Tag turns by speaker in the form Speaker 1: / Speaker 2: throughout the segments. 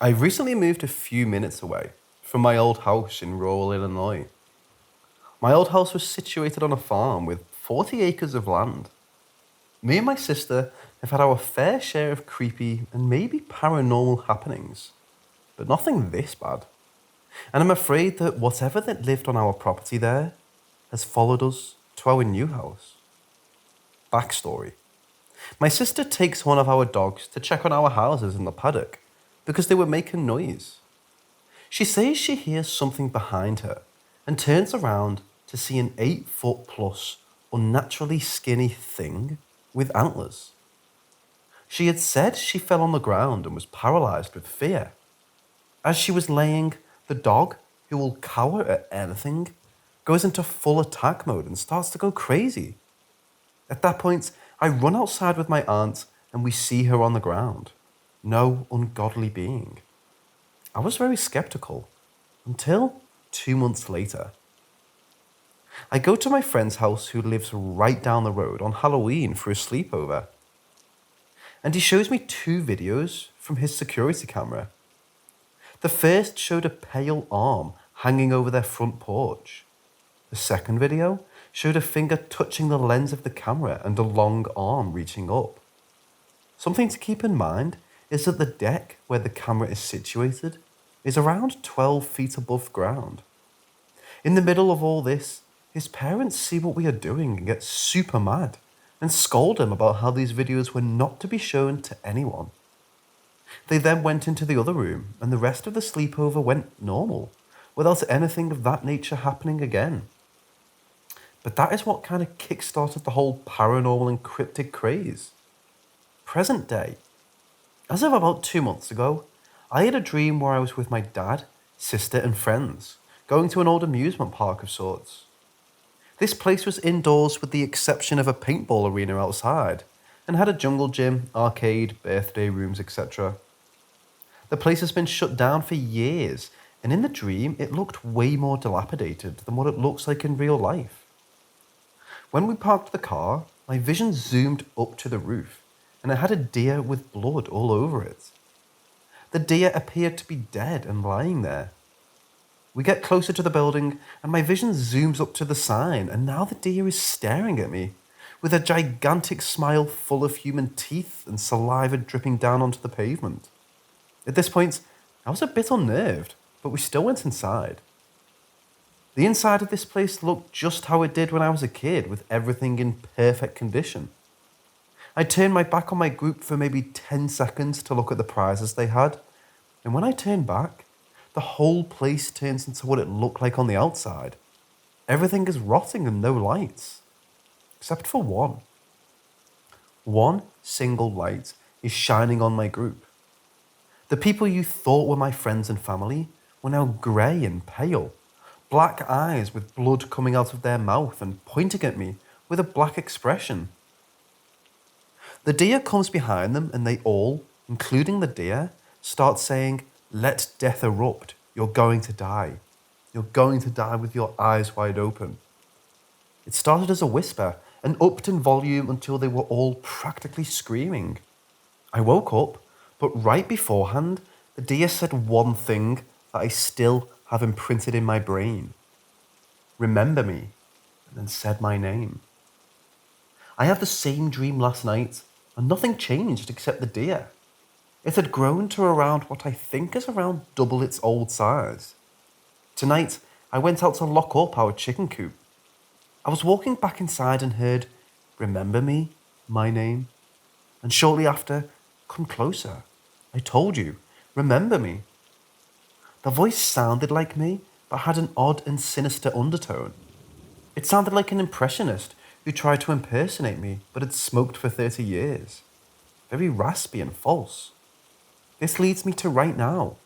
Speaker 1: I recently moved a few minutes away from my old house in rural Illinois. My old house was situated on a farm with 40 acres of land. Me and my sister have had our fair share of creepy and maybe paranormal happenings, but nothing this bad. And I'm afraid that whatever that lived on our property there has followed us to our new house. Backstory. My sister takes one of our dogs to check on our houses in the paddock because they were making noise. She says she hears something behind her and turns around to see an 8 foot plus unnaturally skinny thing with antlers. She had said she fell on the ground and was paralysed with fear. As she was laying, the dog, who will cower at anything, goes into full attack mode and starts to go crazy. At that point, I run outside with my aunt and we see her on the ground. No ungodly being. I was very skeptical until 2 months later. I go to my friend's house who lives right down the road on Halloween for a sleepover. And he shows me 2 videos from his security camera. The first showed a pale arm hanging over their front porch. The second video showed a finger touching the lens of the camera and a long arm reaching up. Something to keep in mind is that the deck where the camera is situated is around 12 feet above ground. In the middle of all this, his parents see what we are doing and get super mad and scold him about how these videos were not to be shown to anyone. They then went into the other room and the rest of the sleepover went normal, without anything of that nature happening again. But that is what kind of kickstarted the whole paranormal and cryptid craze. Present day. As of about 2 months ago, I had a dream where I was with my dad, sister and friends, going to an old amusement park of sorts. This place was indoors with the exception of a paintball arena outside, and had a jungle gym, arcade, birthday rooms, etc. The place has been shut down for years, and in the dream it looked way more dilapidated than what it looks like in real life. When we parked the car, my vision zoomed up to the roof, and it had a deer with blood all over it. The deer appeared to be dead and lying there. We get closer to the building, and my vision zooms up to the sign, and now the deer is staring at me, with a gigantic smile full of human teeth and saliva dripping down onto the pavement. At this point, I was a bit unnerved, but we still went inside. The inside of this place looked just how it did when I was a kid, with everything in perfect condition. I turned my back on my group for maybe 10 seconds to look at the prizes they had, and when I turned back, the whole place turns into what it looked like on the outside. Everything is rotting and no lights. Except for one. One single light is shining on my group. The people you thought were my friends and family were now grey and pale, black eyes with blood coming out of their mouth and pointing at me with a black expression. The deer comes behind them and they all, including the deer, start saying, "Let death erupt, you're going to die. You're going to die with your eyes wide open." It started as a whisper and upped in volume until they were all practically screaming. I woke up, but right beforehand, the deer said one thing that I still have imprinted in my brain. "Remember me," and then said my name. I had the same dream last night, and nothing changed except the deer. It had grown to around what I think is around double its old size. Tonight, I went out to lock up our chicken coop. I was walking back inside and heard, "Remember me, my name?" And shortly after, "Come closer. I told you, remember me." The voice sounded like me, but had an odd and sinister undertone. It sounded like an impressionist who tried to impersonate me, but had smoked for 30 years. Very raspy and false. This leads me to right now.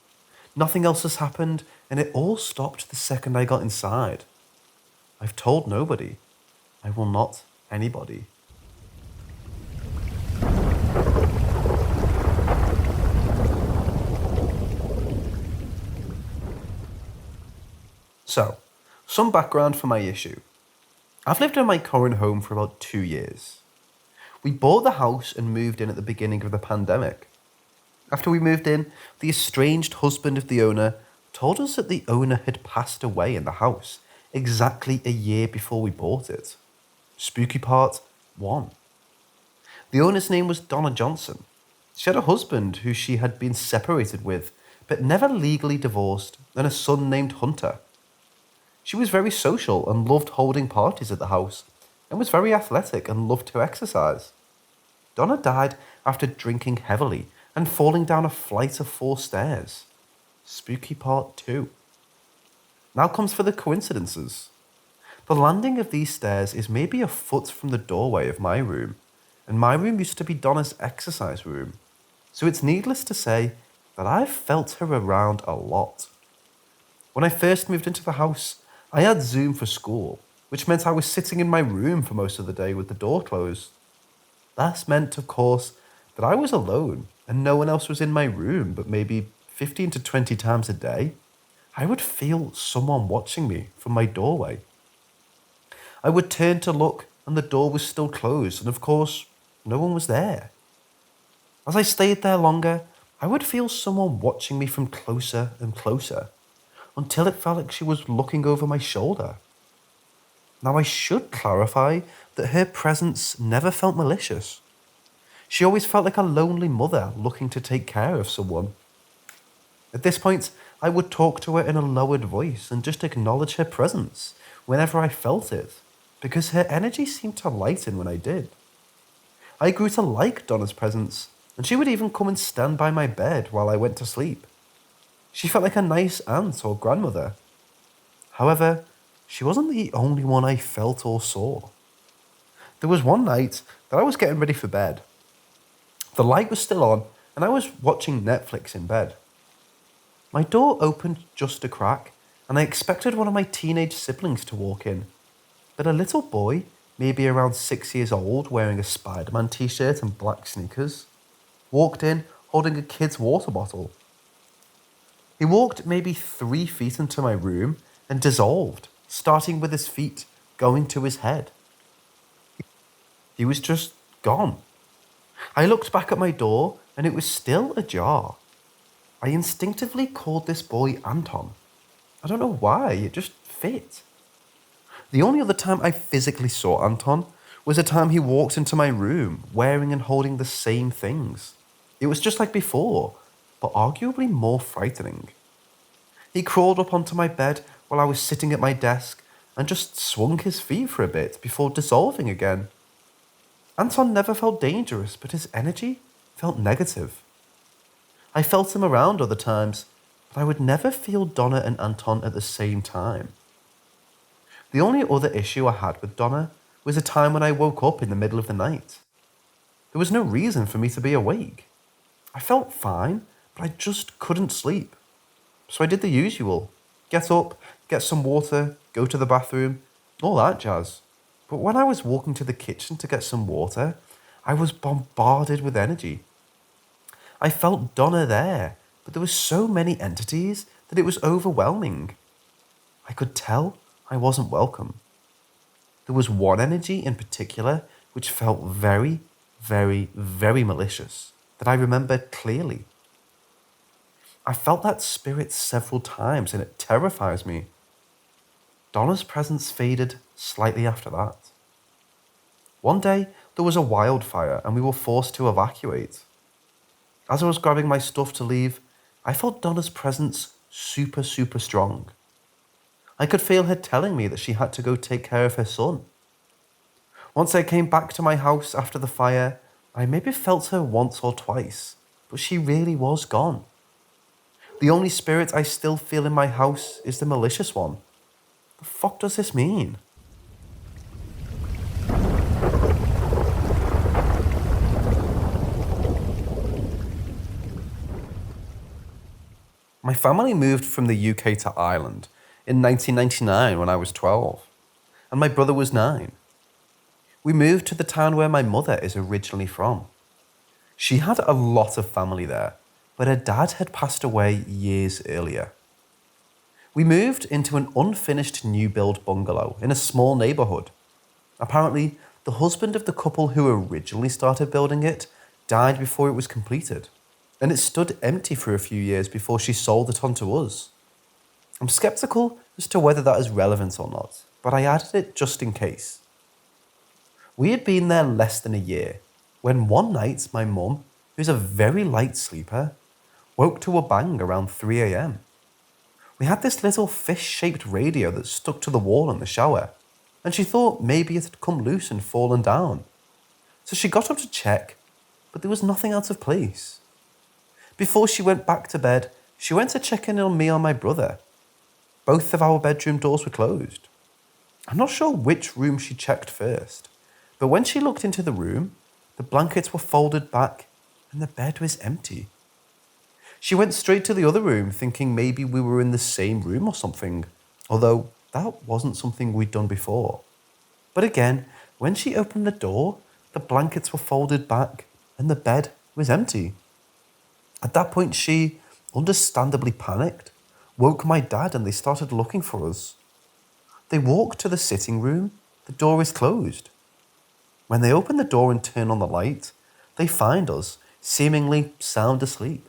Speaker 1: Nothing else has happened, and it all stopped the second I got inside. I've told nobody. I will not anybody. So, some background for my issue. I've lived in my current home for about 2 years. We bought the house and moved in at the beginning of the pandemic. After we moved in, the estranged husband of the owner told us that the owner had passed away in the house exactly a year before we bought it. Spooky part 1. The owner's name was Donna Johnson. She had a husband who she had been separated with, but never legally divorced, and a son named Hunter. She was very social and loved holding parties at the house, and was very athletic and loved to exercise. Donna died after drinking heavily and falling down a flight of 4 stairs. Spooky part 2. Now comes for the coincidences. The landing of these stairs is maybe a foot from the doorway of my room, and my room used to be Donna's exercise room, so it's needless to say that I've felt her around a lot. When I first moved into the house, I had Zoom for school, which meant I was sitting in my room for most of the day with the door closed. That meant, of course, that I was alone and no one else was in my room, but maybe 15 to 20 times a day, I would feel someone watching me from my doorway. I would turn to look and the door was still closed, and of course, no one was there. As I stayed there longer, I would feel someone watching me from closer and closer, until it felt like she was looking over my shoulder. Now I should clarify that her presence never felt malicious. She always felt like a lonely mother looking to take care of someone. At this point, I would talk to her in a lowered voice and just acknowledge her presence whenever I felt it, because her energy seemed to lighten when I did. I grew to like Donna's presence, and she would even come and stand by my bed while I went to sleep. She felt like a nice aunt or grandmother. However, she wasn't the only one I felt or saw. There was one night that I was getting ready for bed. The light was still on, and I was watching Netflix in bed. My door opened just a crack, and I expected one of my teenage siblings to walk in. But a little boy, maybe around 6 years old, wearing a Spider-Man t-shirt and black sneakers, walked in holding a kid's water bottle. He walked maybe 3 feet into my room and dissolved, starting with his feet, going to his head. He was just gone. I looked back at my door and it was still ajar. I instinctively called this boy Anton. I don't know why, it just fit. The only other time I physically saw Anton was the time he walked into my room wearing and holding the same things. It was just like before, but arguably more frightening. He crawled up onto my bed while I was sitting at my desk and just swung his feet for a bit before dissolving again. Anton never felt dangerous, but his energy felt negative. I felt him around other times, but I would never feel Donna and Anton at the same time. The only other issue I had with Donna was a time when I woke up in the middle of the night. There was no reason for me to be awake. I felt fine, but I just couldn't sleep. So I did the usual. Get up, get some water, go to the bathroom, all that jazz. But when I was walking to the kitchen to get some water, I was bombarded with energy. I felt Donna there, but there were so many entities that it was overwhelming. I could tell I wasn't welcome. There was one energy in particular which felt very, very, very malicious that I remember clearly. I felt that spirit several times and it terrifies me. Donna's presence faded slightly after that. One day, there was a wildfire and we were forced to evacuate. As I was grabbing my stuff to leave, I felt Donna's presence super strong. I could feel her telling me that she had to go take care of her son. Once I came back to my house after the fire, I maybe felt her once or twice, but she really was gone. The only spirit I still feel in my house is the malicious one. The fuck does this mean? My family moved from the UK to Ireland in 1999 when I was 12, and my brother was 9. We moved to the town where my mother is originally from. She had a lot of family there, but her dad had passed away years earlier. We moved into an unfinished new build bungalow in a small neighbourhood. Apparently, the husband of the couple who originally started building it died before it was completed. and it stood empty for a few years before she sold it on to us. I'm skeptical as to whether that is relevant or not, but I added it just in case. We had been there less than a year when one night my mum, who's a very light sleeper, woke to a bang around 3 a.m. We had this little fish-shaped radio that stuck to the wall in the shower, and she thought maybe it had come loose and fallen down. So she got up to check, but there was nothing out of place. Before she went back to bed, she went to check in on me and my brother. Both of our bedroom doors were closed. I'm not sure which room she checked first, but when she looked into the room, the blankets were folded back and the bed was empty. She went straight to the other room thinking maybe we were in the same room or something, although that wasn't something we'd done before. But again, when she opened the door, the blankets were folded back and the bed was empty. At that point she, understandably panicked, woke my dad and they started looking for us. They walked to the sitting room, the door is closed. When they open the door and turn on the light, they find us, seemingly sound asleep.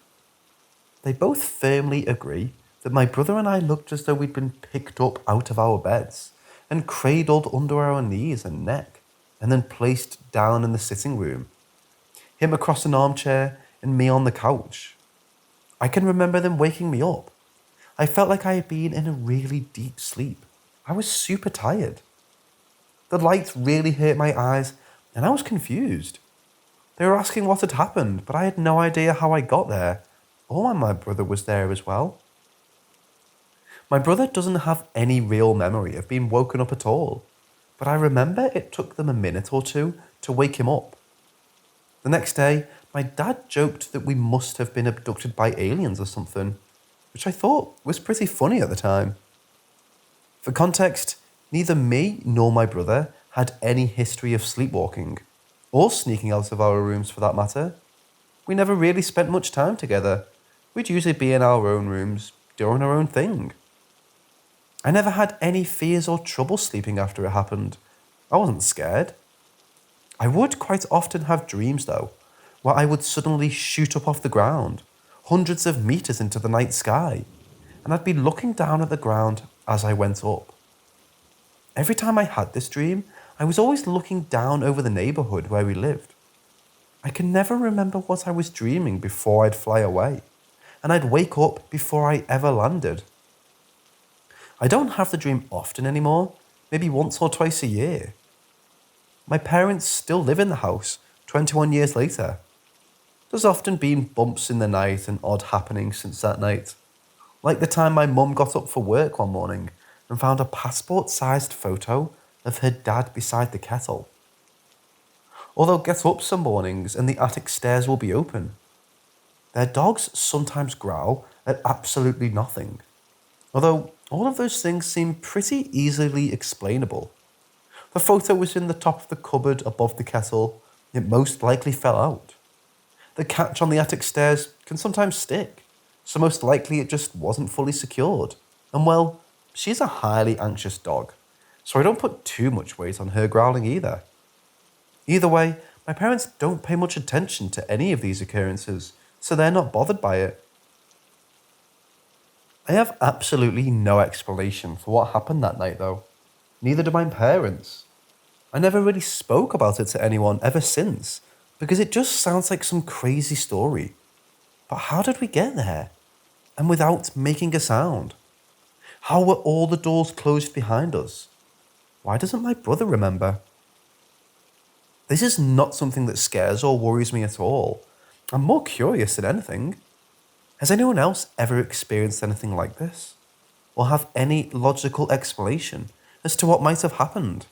Speaker 1: They both firmly agree that my brother and I looked as though we'd been picked up out of our beds and cradled under our knees and neck, and then placed down in the sitting room. Him across an armchair and me on the couch. I can remember them waking me up. I felt like I had been in a really deep sleep. I was super tired. The light really hurt my eyes and I was confused. They were asking what had happened, but I had no idea how I got there, or when my brother was there as well. My brother doesn't have any real memory of being woken up at all, but I remember it took them a minute or two to wake him up. The next day, my dad joked that we must have been abducted by aliens or something, which I thought was pretty funny at the time. For context, neither me nor my brother had any history of sleepwalking, or sneaking out of our rooms for that matter. We never really spent much time together. We'd usually be in our own rooms, doing our own thing. I never had any fears or trouble sleeping after it happened. I wasn't scared. I would quite often have dreams though, where I would suddenly shoot up off the ground, hundreds of meters into the night sky, and I'd be looking down at the ground as I went up. Every time I had this dream, I was always looking down over the neighborhood where we lived. I can never remember what I was dreaming before I'd fly away, and I'd wake up before I ever landed. I don't have the dream often anymore, maybe once or twice a year. My parents still live in the house 21 years later. There's often been bumps in the night and odd happenings since that night. Like the time my mum got up for work one morning and found a passport-sized photo of her dad beside the kettle. Or they'll get up some mornings and the attic stairs will be open. Their dogs sometimes growl at absolutely nothing, although all of those things seem pretty easily explainable. The photo was in the top of the cupboard above the kettle. It most likely fell out. The catch on the attic stairs can sometimes stick, so most likely it just wasn't fully secured. And well, she's a highly anxious dog, so I don't put too much weight on her growling either. Either way, my parents don't pay much attention to any of these occurrences, so they're not bothered by it. I have absolutely no explanation for what happened that night though. Neither do my parents. I never really spoke about it to anyone ever since, because it just sounds like some crazy story. But how did we get there? And without making a sound? How were all the doors closed behind us? Why doesn't my brother remember? This is not something that scares or worries me at all. I'm more curious than anything. Has anyone else ever experienced anything like this? Or have any logical explanation as to what might have happened?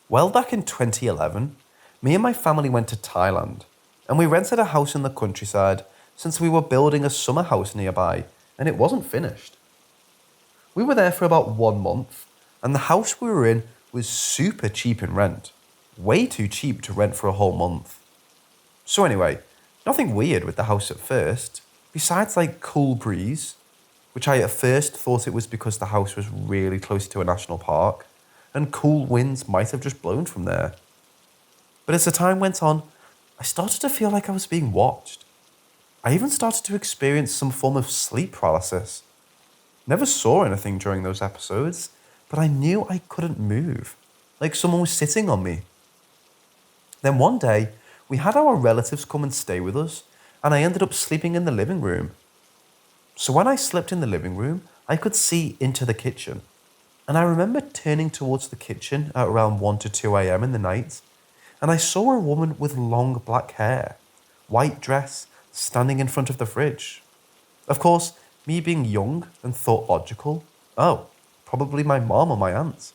Speaker 1: Well, back in 2011, me and my family went to Thailand, and we rented a house in the countryside since we were building a summer house nearby, and it wasn't finished. We were there for about 1 month, and the house we were in was super cheap in rent. Way too cheap to rent for a whole month. So anyway, nothing weird with the house at first, besides like cool breeze, which I at first thought it was because the house was really close to a national park and cool winds might have just blown from there. But as the time went on, I started to feel like I was being watched. I even started to experience some form of sleep paralysis. Never saw anything during those episodes, but I knew I couldn't move, like someone was sitting on me. Then one day, we had our relatives come and stay with us, and I ended up sleeping in the living room. So when I slept in the living room, I could see into the kitchen. And I remember turning towards the kitchen at around 1 to 2 a.m. in the night, and I saw a woman with long black hair, white dress, standing in front of the fridge. Of course, me being young and thought logical, oh, probably my mom or my aunt.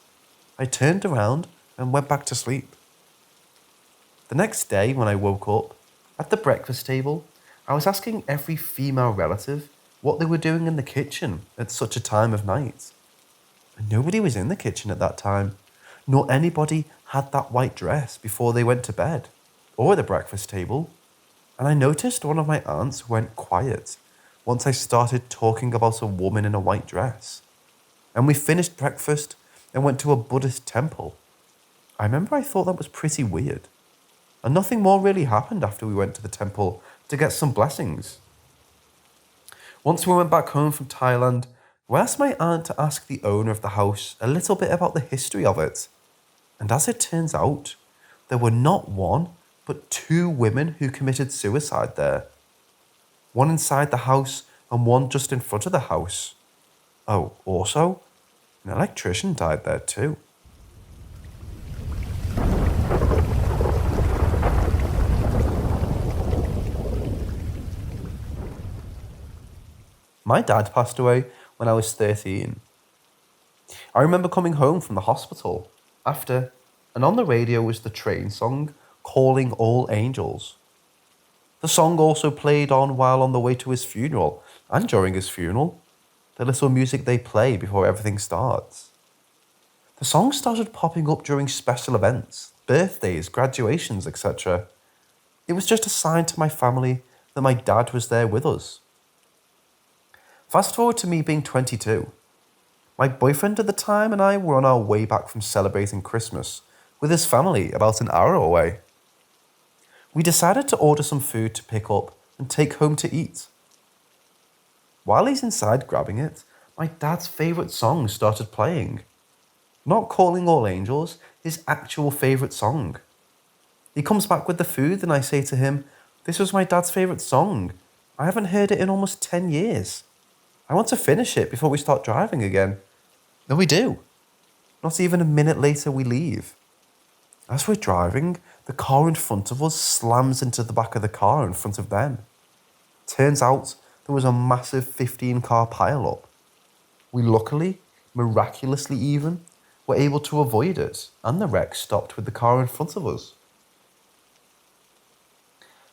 Speaker 1: I turned around and went back to sleep. The next day when I woke up, at the breakfast table, I was asking every female relative what they were doing in the kitchen at such a time of night. And nobody was in the kitchen at that time, nor anybody had that white dress before they went to bed, or at the breakfast table. And I noticed one of my aunts went quiet once I started talking about a woman in a white dress. And we finished breakfast and went to a Buddhist temple. I remember I thought that was pretty weird. And nothing more really happened after we went to the temple to get some blessings. Once we went back home from Thailand, we asked my aunt to ask the owner of the house a little bit about the history of it. And as it turns out, there were not one, but two women who committed suicide there. One inside the house and one just in front of the house. Oh, also, an electrician died there too. My dad passed away when I was 13. I remember coming home from the hospital after, and on the radio was the train song, Calling All Angels. The song also played on while on the way to his funeral and during his funeral, the little music they play before everything starts. The song started popping up during special events, birthdays, graduations, etc. It was just a sign to my family that my dad was there with us. Fast forward to me being 22. My boyfriend at the time and I were on our way back from celebrating Christmas with his family about an hour away. We decided to order some food to pick up and take home to eat. While he's inside grabbing it, my dad's favourite song started playing. Not Calling All Angels, his actual favourite song. He comes back with the food and I say to him, "This was my dad's favourite song. I haven't heard it in almost 10 years. I want to finish it before we start driving again." And we do. Not even a minute later we leave. As we're driving, the car in front of us slams into the back of the car in front of them. Turns out there was a massive 15-car pile-up. We luckily, miraculously even, were able to avoid it, and the wreck stopped with the car in front of us.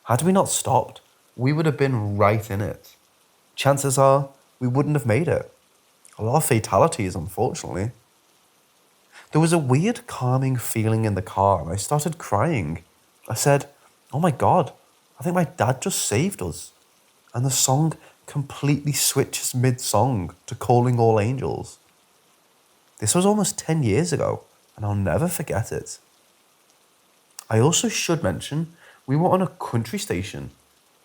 Speaker 1: Had we not stopped, we would have been right in it. Chances are, we wouldn't have made it. A lot of fatalities, unfortunately. There was a weird calming feeling in the car and I started crying. I said, "Oh my God, I think my dad just saved us." And the song completely switches mid-song to Calling All Angels. This was almost 10 years ago and I'll never forget it. I also should mention we were on a country station,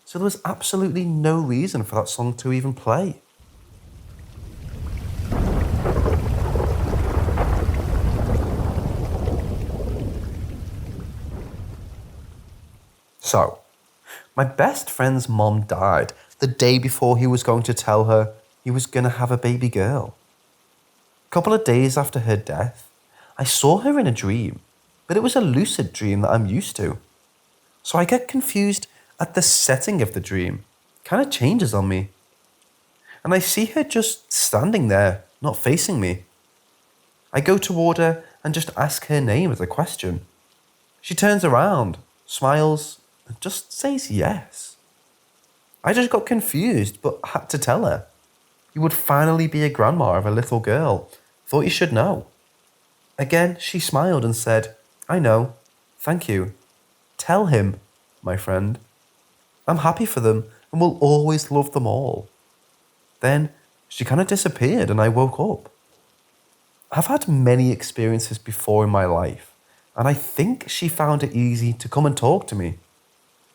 Speaker 1: so there was absolutely no reason for that song to even play. So, my best friend's mom died the day before he was going to tell her he was going to have a baby girl. A couple of days after her death, I saw her in a dream, but it was a lucid dream that I'm used to. So I get confused at the setting of the dream. Kind of changes on me. And I see her just standing there, not facing me. I go toward her and just ask her name as a question. She turns around, smiles, and just says yes. I just got confused, but had to tell her. You would finally be a grandma of a little girl. Thought you should know. Again, she smiled and said, "I know. Thank you. Tell him, my friend. I'm happy for them and will always love them all." Then She kind of disappeared and I woke up. I've had many experiences before in my life, and I think she found it easy to come and talk to me.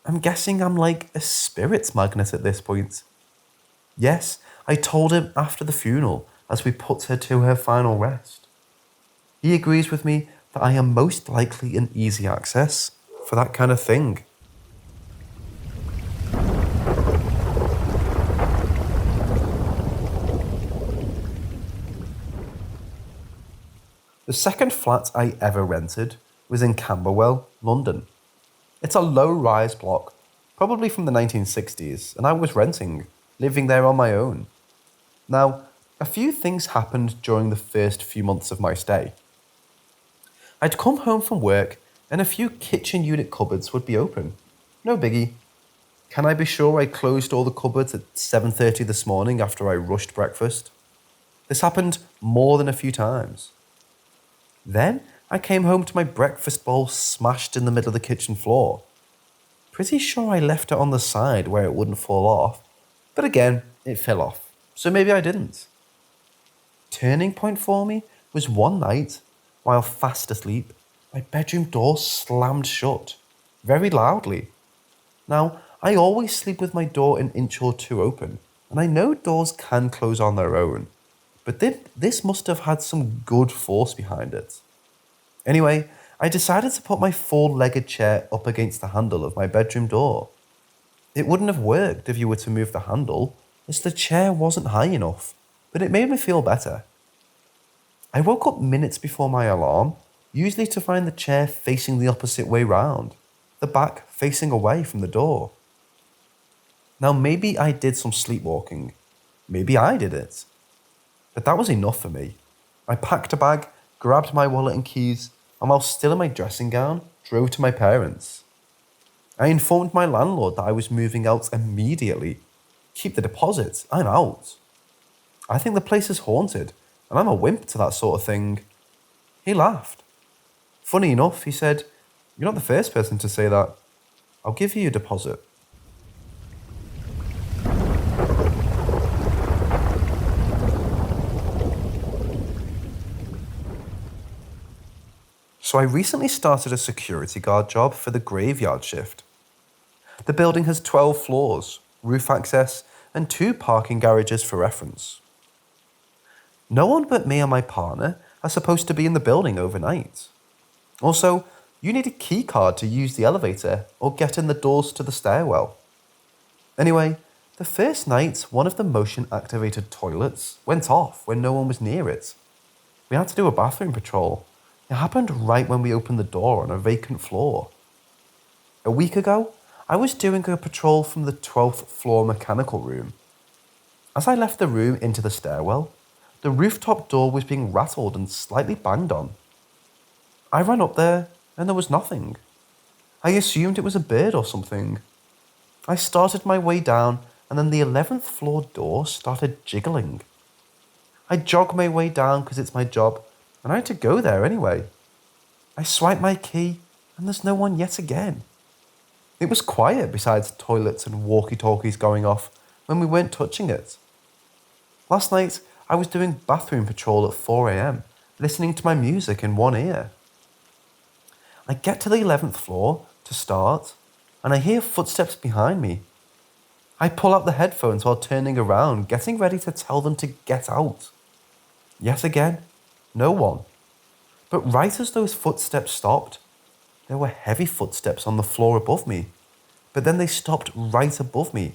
Speaker 1: I'm guessing I'm like a spirits magnet at this point. Yes, I told him after the funeral as we put her to her final rest. He agrees with me that I am most likely an easy access for that kind of thing. The second flat I ever rented was in Camberwell, London. It's a low-rise block, probably from the 1960s, and I was renting, living there on my own. Now, a few things happened during the first few months of my stay. I'd come home from work and a few kitchen unit cupboards would be open. No biggie. Can I be sure I closed all the cupboards at 7:30 this morning after I rushed breakfast? This happened more than a few times. Then I came home to my breakfast bowl smashed in the middle of the kitchen floor. Pretty sure I left it on the side where it wouldn't fall off, but again, it fell off, so maybe I didn't. Turning point for me was one night, while fast asleep, my bedroom door slammed shut, very loudly. Now, I always sleep with my door an inch or two open, and I know doors can close on their own, but this must have had some good force behind it. Anyway, I decided to put my four-legged chair up against the handle of my bedroom door. It wouldn't have worked if you were to move the handle, as the chair wasn't high enough, but it made me feel better. I woke up minutes before my alarm, usually to find the chair facing the opposite way round, the back facing away from the door. Now maybe I did some sleepwalking, maybe I did it, but that was enough for me. I packed a bag, grabbed my wallet and keys, and while still in my dressing gown, drove to my parents'. I informed my landlord that I was moving out immediately. Keep the deposit, I'm out. I think the place is haunted, and I'm a wimp to that sort of thing. He laughed. Funny enough, he said, "You're not the first person to say that. I'll give you your deposit." So I recently started a security guard job for the graveyard shift. The building has 12 floors, roof access, and 2 parking garages for reference. No one but me and my partner are supposed to be in the building overnight. Also, you need a key card to use the elevator or get in the doors to the stairwell. Anyway, the first night, one of the motion-activated toilets went off when no one was near it. We had to do a bathroom patrol. It happened right when we opened the door on a vacant floor. A week ago, I was doing a patrol from the 12th floor mechanical room. As I left the room into the stairwell, the rooftop door was being rattled and slightly banged on. I ran up there and there was nothing. I assumed it was a bird or something. I started my way down and then the 11th floor door started jiggling. I jogged my way down because it's my job and I had to go there anyway. I swiped my key and there's no one yet again. It was quiet besides toilets and walkie-talkies going off when we weren't touching it. Last night, I was doing bathroom patrol at 4 a.m, listening to my music in one ear. I get to the 11th floor to start, and I hear footsteps behind me. I pull out the headphones while turning around, getting ready to tell them to get out. Yet again, no one. But right as those footsteps stopped, there were heavy footsteps on the floor above me, but then they stopped right above me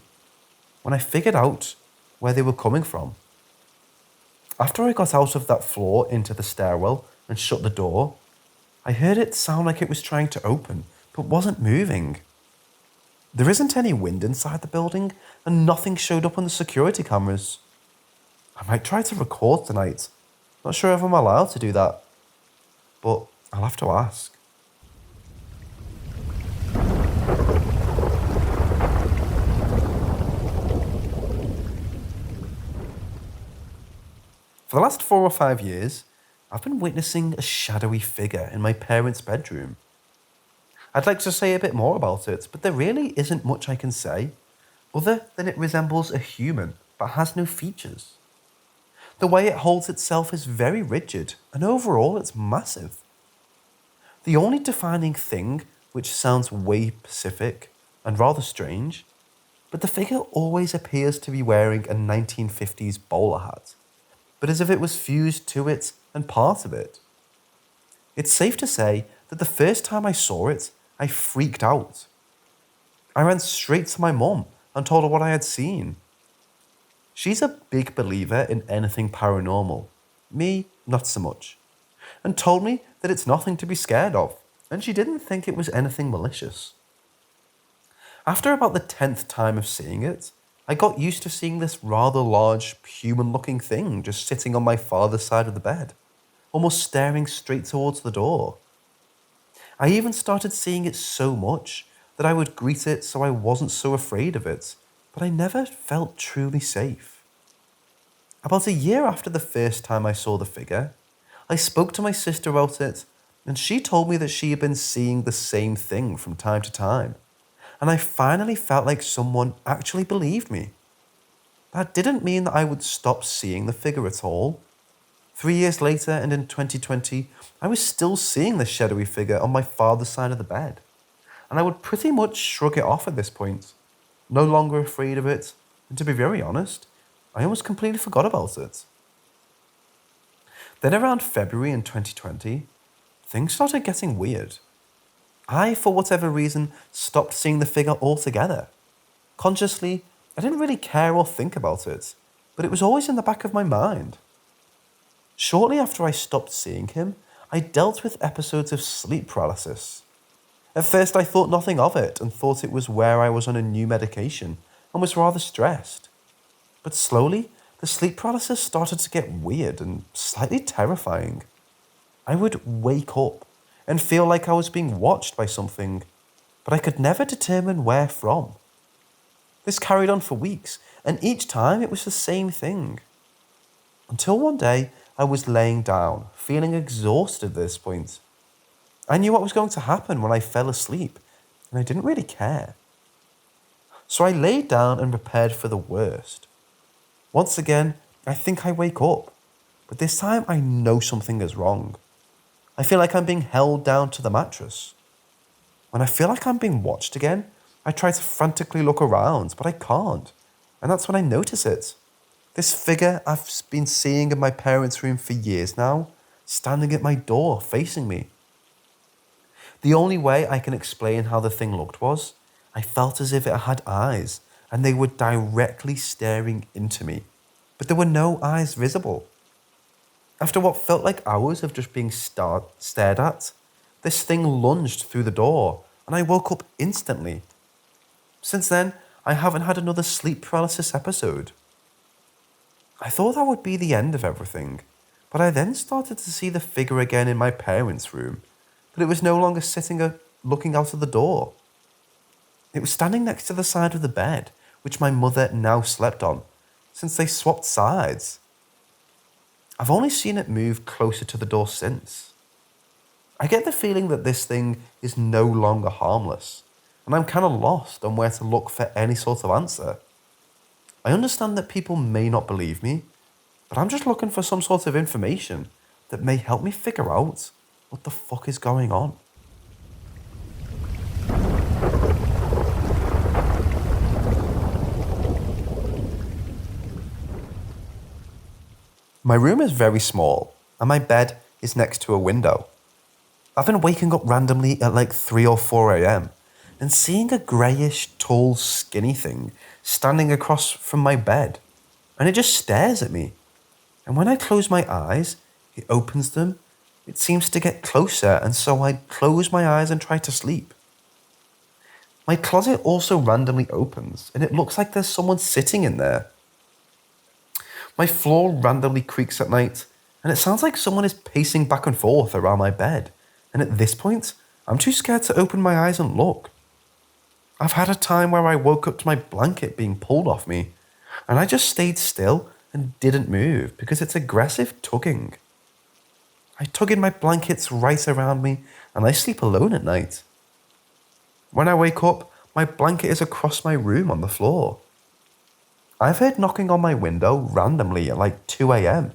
Speaker 1: when I figured out where they were coming from. After I got out of that floor into the stairwell and shut the door, I heard it sound like it was trying to open, but wasn't moving. There isn't any wind inside the building, and nothing showed up on the security cameras. I might try to record tonight. Not sure if I'm allowed to do that, but I'll have to ask. For the last 4 or 5 years, I've been witnessing a shadowy figure in my parents' bedroom. I'd like to say a bit more about it, but there really isn't much I can say, other than it resembles a human but has no features. The way it holds itself is very rigid, and overall it's massive. The only defining thing, which sounds way specific and rather strange, but the figure always appears to be wearing a 1950s bowler hat, but as if it was fused to it and part of it. It's safe to say that the first time I saw it, I freaked out. I ran straight to my mum and told her what I had seen. She's a big believer in anything paranormal. Me, not so much. And told me that it's nothing to be scared of, and she didn't think it was anything malicious. After about the 10th time of seeing it, I got used to seeing this rather large, human-looking thing just sitting on my father's side of the bed, almost staring straight towards the door. I even started seeing it so much that I would greet it so I wasn't so afraid of it, but I never felt truly safe. About a year after the first time I saw the figure, I spoke to my sister about it, and she told me that she had been seeing the same thing from time to time, and I finally felt like someone actually believed me. That didn't mean that I would stop seeing the figure at all. 3 years later, and in 2020, I was still seeing the shadowy figure on my father's side of the bed, and I would pretty much shrug it off at this point, no longer afraid of it, and to be very honest, I almost completely forgot about it. Then around February in 2020, things started getting weird. I, for whatever reason, stopped seeing the figure altogether. Consciously, I didn't really care or think about it, but it was always in the back of my mind. Shortly after I stopped seeing him, I dealt with episodes of sleep paralysis. At first I thought nothing of it and thought it was where I was on a new medication and was rather stressed. But slowly, the sleep paralysis started to get weird and slightly terrifying. I would wake up and feel like I was being watched by something, but I could never determine where from. This carried on for weeks, and each time it was the same thing. Until one day, I was laying down, feeling exhausted at this point. I knew what was going to happen when I fell asleep, and I didn't really care. So I laid down and prepared for the worst. Once again, I think I wake up, but this time I know something is wrong. I feel like I'm being held down to the mattress. When I feel like I'm being watched again, I try to frantically look around, but I can't, and that's when I notice it. This figure I've been seeing in my parents' room for years now, standing at my door, facing me. The only way I can explain how the thing looked was, I felt as if it had eyes, and they were directly staring into me, but there were no eyes visible. After what felt like hours of just being stared at, this thing lunged through the door, and I woke up instantly. Since then, I haven't had another sleep paralysis episode. I thought that would be the end of everything, but I then started to see the figure again in my parents' room, but it was no longer looking out of the door. It was standing next to the side of the bed, which my mother now slept on, since they swapped sides. I've only seen it move closer to the door since. I get the feeling that this thing is no longer harmless, and I'm kind of lost on where to look for any sort of answer. I understand that people may not believe me, but I'm just looking for some sort of information that may help me figure out what the fuck is going on. My room is very small, and my bed is next to a window. I've been waking up randomly at like 3 or 4 a.m. and seeing a greyish, tall, skinny thing standing across from my bed, and it just stares at me. And when I close my eyes, it opens them. It seems to get closer, and so I close my eyes and try to sleep. My closet also randomly opens, and it looks like there's someone sitting in there. My floor randomly creaks at night, and it sounds like someone is pacing back and forth around my bed, and at this point, I'm too scared to open my eyes and look. I've had a time where I woke up to my blanket being pulled off me, and I just stayed still and didn't move because it's aggressive tugging. I tug in my blankets right around me, and I sleep alone at night. When I wake up, my blanket is across my room on the floor. I've heard knocking on my window randomly at like 2 a.m.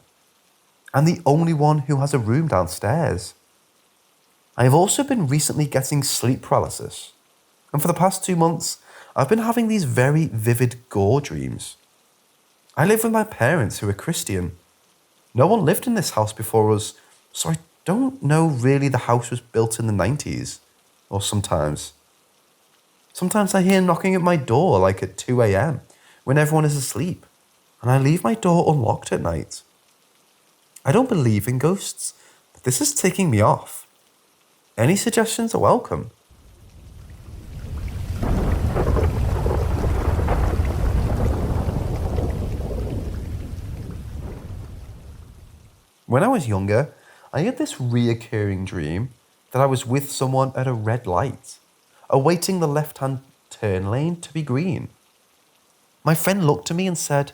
Speaker 1: I'm the only one who has a room downstairs. I have also been recently getting sleep paralysis, and for the past 2 months, I've been having these very vivid gore dreams. I live with my parents who are Christian. No one lived in this house before us, so I don't know really the house was built in the 90s, or sometimes. Sometimes I hear knocking at my door like at 2 a.m. when everyone is asleep, and I leave my door unlocked at night. I don't believe in ghosts, but this is ticking me off. Any suggestions are welcome. When I was younger, I had this reoccurring dream that I was with someone at a red light, awaiting the left-hand turn lane to be green. My friend looked at me and said,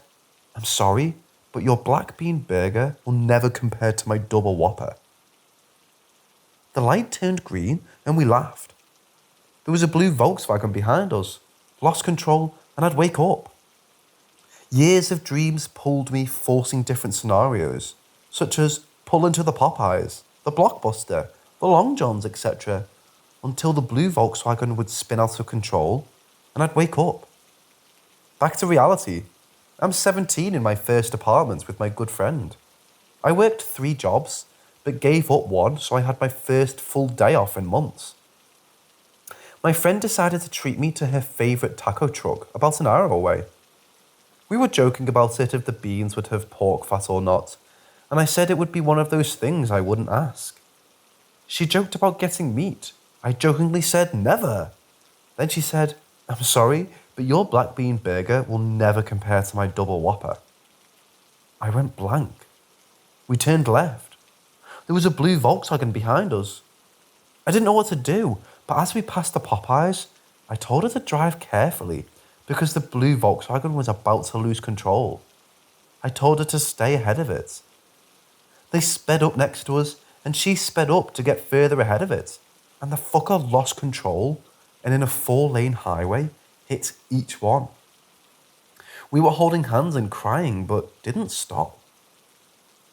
Speaker 1: "I'm sorry, but your black bean burger will never compare to my double whopper." The light turned green and we laughed. There was a blue Volkswagen behind us, lost control, and I'd wake up. Years of dreams pulled me, forcing different scenarios, such as pull into the Popeyes, the Blockbuster, the Long Johns, etc., until the blue Volkswagen would spin out of control and I'd wake up. Back to reality. I'm 17 in my first apartment with my good friend. I worked 3 jobs, but gave up one so I had my first full day off in months. My friend decided to treat me to her favourite taco truck about an hour away. We were joking about it if the beans would have pork fat or not, and I said it would be one of those things I wouldn't ask. She joked about getting meat. I jokingly said never. Then she said, "I'm sorry, but your black bean burger will never compare to my double whopper." I went blank. We turned left. There was a blue Volkswagen behind us. I didn't know what to do, but as we passed the Popeyes, I told her to drive carefully because the blue Volkswagen was about to lose control. I told her to stay ahead of it. They sped up next to us, and she sped up to get further ahead of it, and the fucker lost control and in a 4-lane highway hit each one. We were holding hands and crying, but didn't stop.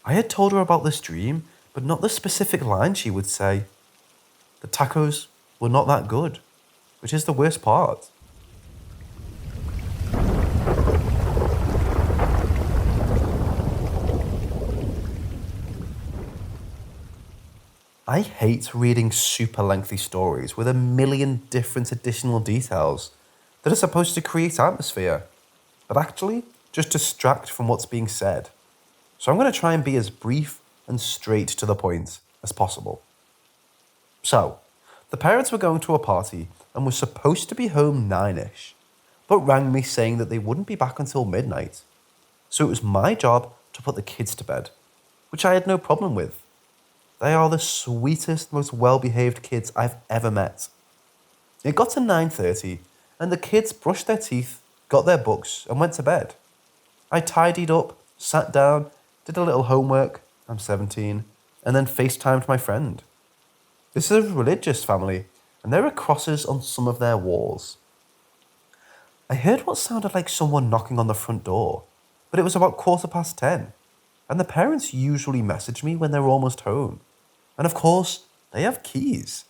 Speaker 1: I had told her about this dream, but not the specific line she would say. The tacos were not that good, which is the worst part. I hate reading super lengthy stories with a million different additional details that are supposed to create atmosphere, but actually just distract from what's being said. So I'm going to try and be as brief and straight to the point as possible. So, the parents were going to a party and were supposed to be home 9ish, but rang me saying that they wouldn't be back until midnight. So it was my job to put the kids to bed, which I had no problem with. They are the sweetest, most well-behaved kids I've ever met. It got to 9:30 and the kids brushed their teeth, got their books and went to bed. I tidied up, sat down, did a little homework, I'm 17, and then FaceTimed my friend. This is a religious family and there are crosses on some of their walls. I heard what sounded like someone knocking on the front door, but it was about 10:15, and the parents usually message me when they're almost home. And of course, they have keys,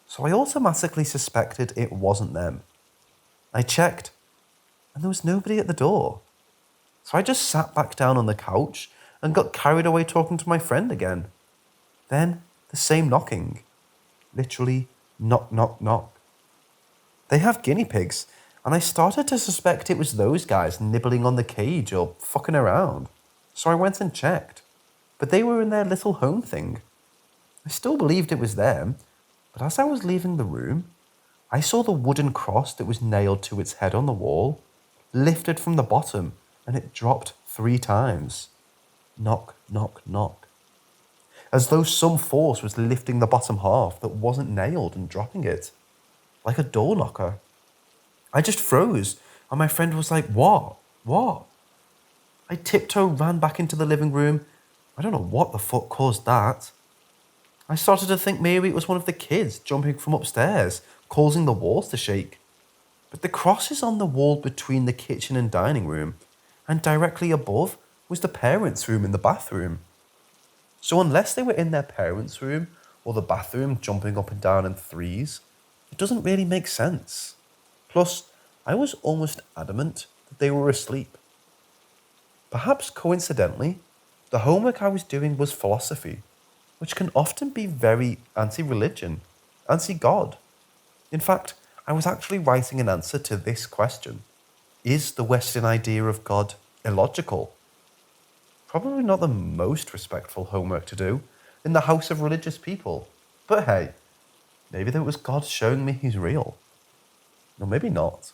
Speaker 1: so I automatically suspected it wasn't them. I checked, and there was nobody at the door. So I just sat back down on the couch and got carried away talking to my friend again. Then, the same knocking. Literally, knock, knock, knock. They have guinea pigs, and I started to suspect it was those guys nibbling on the cage or fucking around. So I went and checked, but they were in their little home thing. I still believed it was them, but as I was leaving the room, I saw the wooden cross that was nailed to its head on the wall, lifted from the bottom, and it dropped 3 times. Knock, knock, knock. As though some force was lifting the bottom half that wasn't nailed and dropping it. Like a door knocker. I just froze, and my friend was like, "What? What?" I tiptoe ran back into the living room. I don't know what the fuck caused that. I started to think maybe it was one of the kids jumping from upstairs, causing the walls to shake. But the cross is on the wall between the kitchen and dining room, and directly above was the parents' room in the bathroom. So unless they were in their parents' room or the bathroom jumping up and down in threes, it doesn't really make sense. Plus, I was almost adamant that they were asleep. Perhaps coincidentally, the homework I was doing was philosophy, which can often be very anti-religion, anti-God. In fact, I was actually writing an answer to this question. Is the Western idea of God illogical? Probably not the most respectful homework to do in the house of religious people. But hey, maybe that was God showing me he's real. Or maybe not.